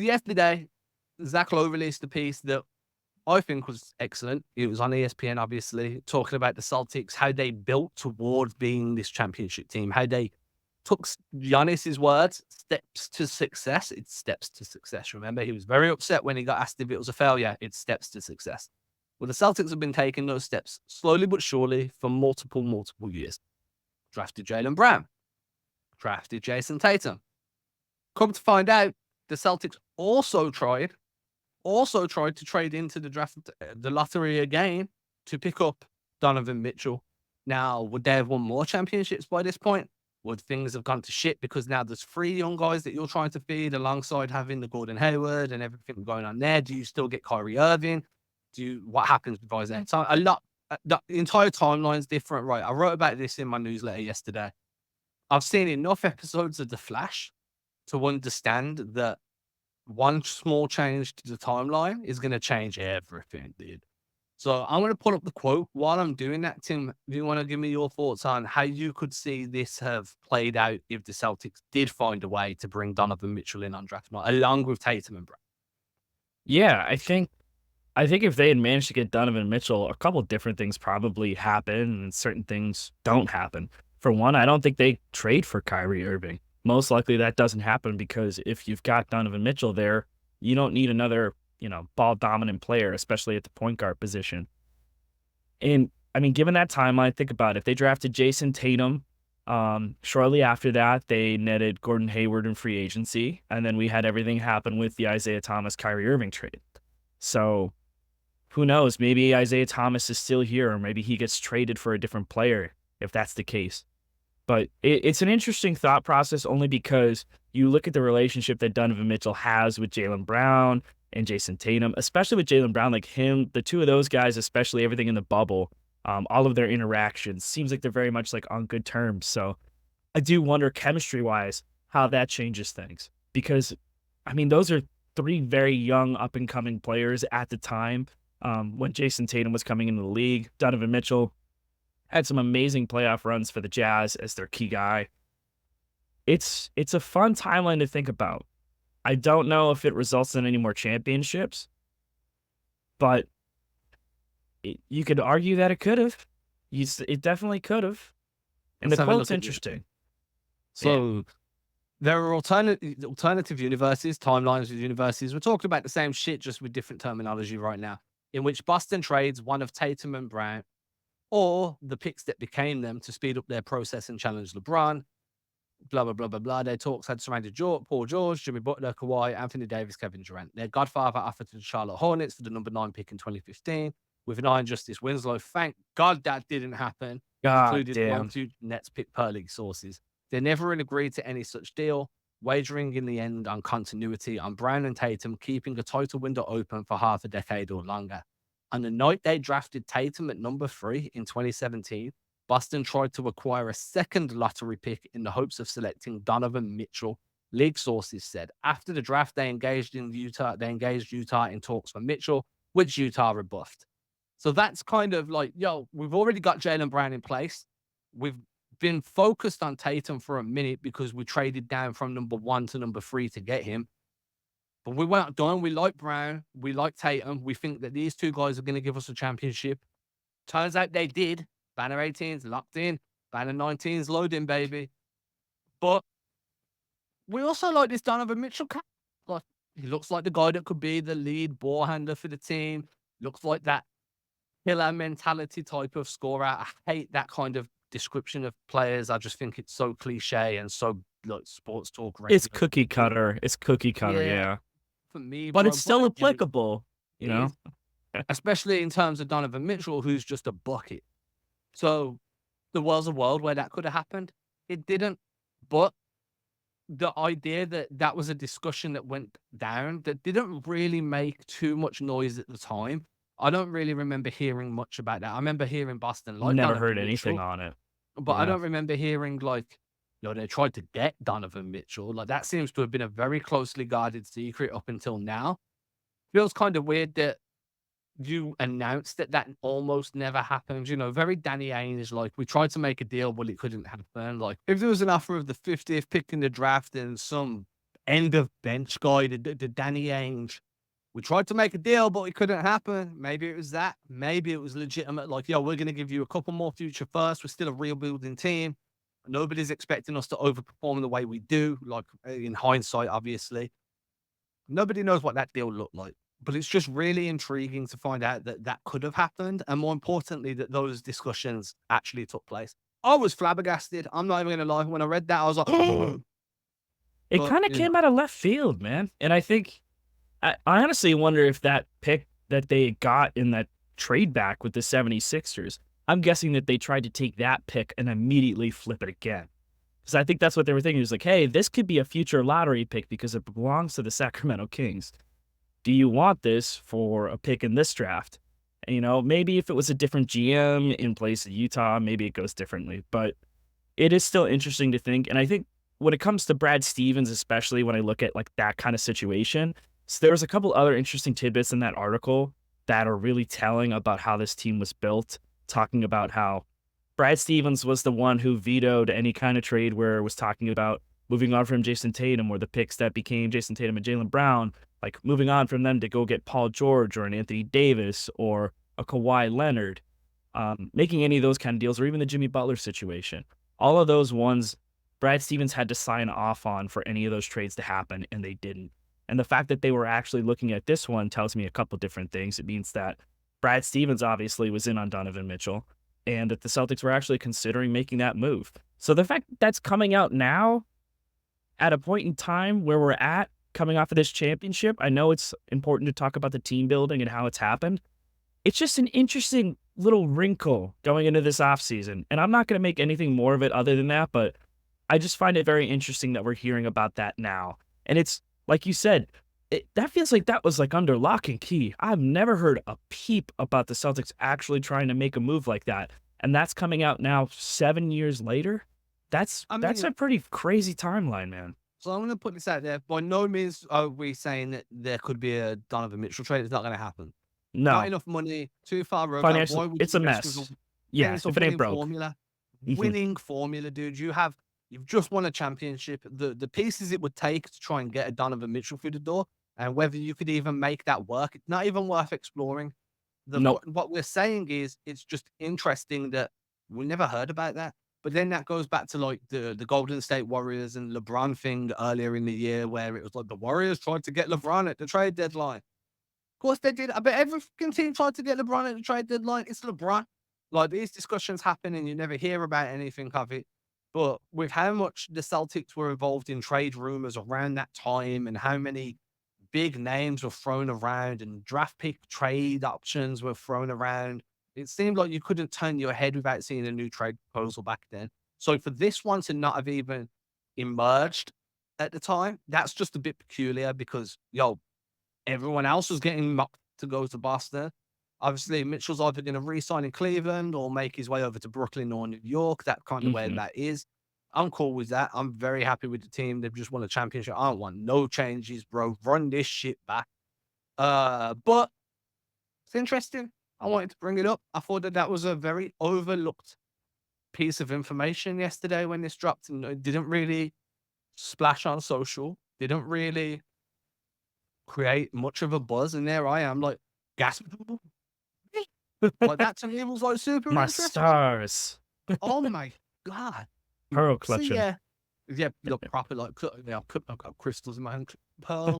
Yesterday, Zach Lowe released a piece that I think was excellent. It was on ESPN, obviously, talking about the Celtics, how they built towards being this championship team, how they took Giannis's words, steps to success. It's steps to success. Remember, he was very upset when he got asked if it was a failure. It's steps to success. Well, the Celtics have been taking those steps slowly but surely for multiple years. Drafted Jaylen Brown, drafted Jayson Tatum. Come to find out, the Celtics also tried to trade into the draft, the lottery again to pick up Donovan Mitchell. Now, would they have won more championships by this point? Would things have gone to shit because now there's 3 young guys that you're trying to feed alongside having the Gordon Hayward and everything going on there? Do you still get Kyrie Irving? What happens with Isaiah? So the entire timeline's different, right? I wrote about this in my newsletter yesterday. I've seen enough episodes of The Flash to understand that one small change to the timeline is going to change everything, dude. So I'm going to pull up the quote. While I'm doing that, Tim, do you want to give me your thoughts on how you could see this have played out if the Celtics did find a way to bring Donovan Mitchell in on draft night, along with Tatum and Brown? Yeah, I think if they had managed to get Donovan Mitchell, a couple different things probably happen and certain things don't happen. For one, I don't think they trade for Kyrie Irving. Most likely that doesn't happen because if you've got Donovan Mitchell there, you don't need another, ball dominant player, especially at the point guard position. And I mean, given that timeline, think about it. If they drafted Jayson Tatum, shortly after that, they netted Gordon Hayward in free agency, and then we had everything happen with the Isaiah Thomas Kyrie Irving trade. So who knows? Maybe Isaiah Thomas is still here, or maybe he gets traded for a different player if that's the case. But it's an interesting thought process only because you look at the relationship that Donovan Mitchell has with Jaylen Brown and Jayson Tatum, especially with Jaylen Brown, like him, the two of those guys, especially everything in the bubble, all of their interactions, seems like they're very much like on good terms. So I do wonder chemistry-wise how that changes things because, I mean, those are 3 very young up-and-coming players at the time when Jayson Tatum was coming into the league. Donovan Mitchell had some amazing playoff runs for the Jazz as their key guy. It's a fun timeline to think about. I don't know if it results in any more championships, but you could argue that it could have. It definitely could have. And Let's the have a quote's look at this. interesting. So there are alternative universes, timelines with universes. We're talking about the same shit, just with different terminology right now, in which Boston trades one of Tatum and Brown or the picks that became them to speed up their process and challenge LeBron. Blah, blah, blah, blah, blah. Their talks had surrounded Paul George, Jimmy Butler, Kawhi, Anthony Davis, Kevin Durant. Their godfather offered to the Charlotte Hornets for the number 9 pick in 2015 with an Iron Justice Winslow. Thank God that didn't happen, God included damn. 1-2 Nets pick per league sources. They never agreed to any such deal, wagering in the end on continuity on Brown and Tatum, keeping a title window open for half a decade or longer. On the night they drafted Tatum at number 3 in 2017, Boston tried to acquire a second lottery pick in the hopes of selecting Donovan Mitchell. League sources said after the draft, they engaged Utah in talks for Mitchell, which Utah rebuffed. So that's kind of like, we've already got Jaylen Brown in place. We've been focused on Tatum for a minute because we traded down from number 1 to number 3 to get him. But we weren't done. We like Brown. We like Tatum. We think that these 2 guys are going to give us a championship. Turns out they did. Banner 18's locked in. Banner 19's loading, baby. But we also like this Donovan Mitchell cat. Like, he looks like the guy that could be the lead ball handler for the team. Looks like that killer mentality type of scorer. I hate that kind of description of players. I just think it's so cliche and so like sports talk. It's cookie cutter. Yeah. For me, but bro, it's still applicable, especially in terms of Donovan Mitchell, who's just a bucket. So there was a world where that could have happened. It didn't. But the idea that that was a discussion that went down that didn't really make too much noise at the time. I don't really remember hearing much about that. I remember hearing Boston like never Donovan heard anything Mitchell, on it. but I don't remember hearing like, they tried to get Donovan Mitchell. Like that seems to have been a very closely guarded secret up until now. Feels kind of weird that you announced that almost never happened. Very Danny Ainge, like we tried to make a deal, but it couldn't happen. Like if there was an offer of the 50th pick in the draft and some end of bench guy, the Danny Ainge. We tried to make a deal, but it couldn't happen. Maybe it was that. Maybe it was legitimate. Like, yo, we're going to give you a couple more future firsts. We're still a rebuilding team. Nobody's expecting us to overperform the way we do. Like, in hindsight, obviously, nobody knows what that deal looked like. But it's just really intriguing to find out that that could have happened. And more importantly, that those discussions actually took place. I was flabbergasted. I'm not even going to lie. When I read that, I was like, It but, kind of came out of left field, man. And I think I honestly wonder if that pick that they got in that trade back with the 76ers, I'm guessing that they tried to take that pick and immediately flip it again. Because I think that's what they were thinking. It was like, hey, this could be a future lottery pick because it belongs to the Sacramento Kings. Do you want this for a pick in this draft? And, you know, maybe if it was a different GM in place of Utah, maybe it goes differently. But it is still interesting to think. And I think when it comes to Brad Stevens, especially when I look at like that kind of situation, so there was a couple other interesting tidbits in that article that are really telling about how this team was built, talking about how Brad Stevens was the one who vetoed any kind of trade where it was talking about moving on from Jayson Tatum or the picks that became Jayson Tatum and Jaylen Brown, like moving on from them to go get Paul George or an Anthony Davis or a Kawhi Leonard, making any of those kind of deals, or even the Jimmy Butler situation. All of those ones, Brad Stevens had to sign off on for any of those trades to happen, and they didn't. And the fact that they were actually looking at this one tells me a couple different things. It means that Brad Stevens obviously was in on Donovan Mitchell, and that the Celtics were actually considering making that move. So the fact that that's coming out now at a point in time where we're at, coming off of this championship, I know it's important to talk about the team building and how it's happened. It's just an interesting little wrinkle going into this offseason. And I'm not going to make anything more of it other than that, but I just find it very interesting that we're hearing about that now. And it's, like you said, that feels like that was like under lock and key. I've never heard a peep about the Celtics actually trying to make a move like that. And that's coming out now 7 years later. That's a pretty crazy timeline, man. So I'm going to put this out there. By no means are we saying that there could be a Donovan Mitchell trade. It's not going to happen. Not No, enough money, too far over. Why financially, would it's you a risk mess. a- Yeah, it's a if it ain't winning broke. formula? Mhm. Winning formula, dude. You've just won a championship. The pieces it would take to try and get a Donovan Mitchell through the door, and whether you could even make that work, it's not even worth exploring. Nope. What we're saying is it's just interesting that we never heard about that. But then that goes back to like the Golden State Warriors and LeBron thing earlier in the year, where it was like the Warriors tried to get LeBron at the trade deadline. Of course they did. I bet every fucking team tried to get LeBron at the trade deadline. It's LeBron. Like, these discussions happen and you never hear about anything of it. But with how much the Celtics were involved in trade rumors around that time and how many big names were thrown around and draft pick trade options were thrown around, it seemed like you couldn't turn your head without seeing a new trade proposal back then. So for this one to not have even emerged at the time, that's just a bit peculiar because, yo, everyone else was getting mocked to go to Boston. Obviously, Mitchell's either going to re-sign in Cleveland or make his way over to Brooklyn or New York. That's kind of where Mhm. that is. I'm cool with that. I'm very happy with the team. They've just won a championship. I don't want no changes, bro. Run this shit back. But it's interesting. I wanted to bring it up. I thought that that was a very overlooked piece of information yesterday when this dropped, and it didn't really splash on social. Didn't really create much of a buzz. And there I am, like, gasping. Like, that to me was like super My interesting. stars. Oh my God. Pearl So collection. yeah, the proper like, I've got crystals in my hand. Pearl